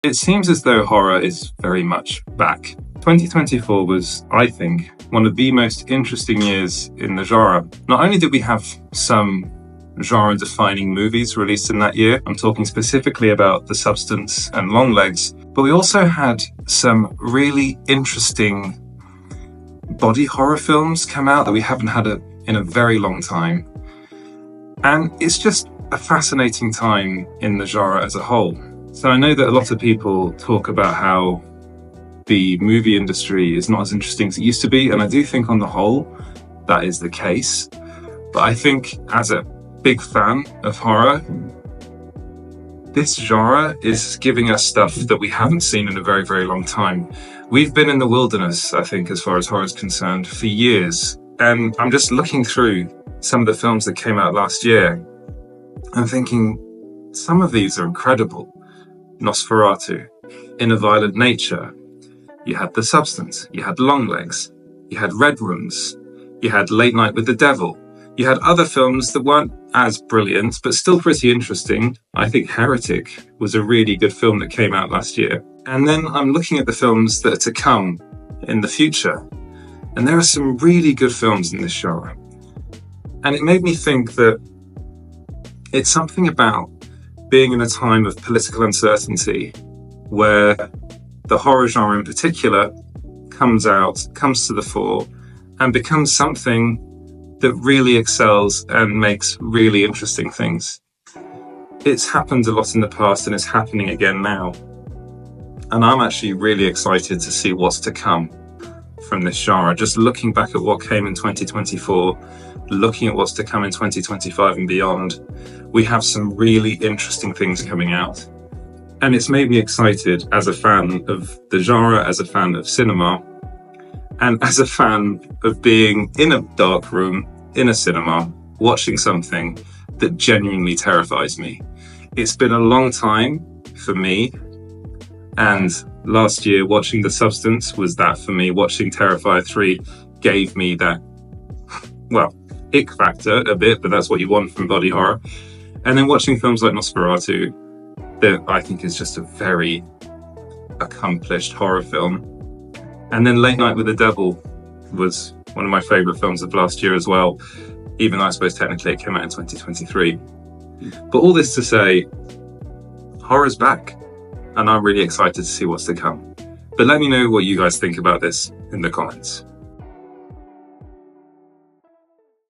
It seems as though horror is very much back. 2024 was, I think, one of the most interesting years in the genre. Not only did we have some genre-defining movies released in that year, I'm talking specifically about The Substance and Longlegs, but we also had some really interesting body horror films come out that we haven't had in a very long time. And it's just a fascinating time in the genre as a whole. So I know that a lot of people talk about how the movie industry is not as interesting as it used to be, and I do think on the whole that is the case. But I think as a big fan of horror, this genre is giving us stuff that we haven't seen in a very, very long time. We've been in the wilderness, I think, as far as horror is concerned, for years. And I'm just looking through some of the films that came out last year and thinking some of these are incredible. Nosferatu, In a Violent Nature, you had The Substance, you had Longlegs, you had Red Rooms, you had Late Night with the Devil, you had other films that weren't as brilliant, but still pretty interesting. I think Heretic was a really good film that came out last year. And then I'm looking at the films that are to come in the future, and there are some really good films in this genre. And it made me think that it's something about being in a time of political uncertainty where the horror genre in particular comes to the fore and becomes something that really excels and makes really interesting things. It's happened a lot in the past and it's happening again now. And I'm actually really excited to see what's to come from this genre. Just looking back at what came in 2024, looking at what's to come in 2025 and beyond, we have some really interesting things coming out. And it's made me excited as a fan of the genre, as a fan of cinema, and as a fan of being in a dark room, in a cinema, watching something that genuinely terrifies me. It's been a long time for me, and last year watching The Substance was that for me. Watching Terrifier 3 gave me that, well, ick factor a bit, but that's what you want from body horror. And then watching films like Nosferatu, that I think is just a very accomplished horror film. And then Late Night with the Devil was one of my favourite films of last year as well, even though I suppose technically it came out in 2023. But all this to say, horror's back, and I'm really excited to see what's to come. But let me know what you guys think about this in the comments.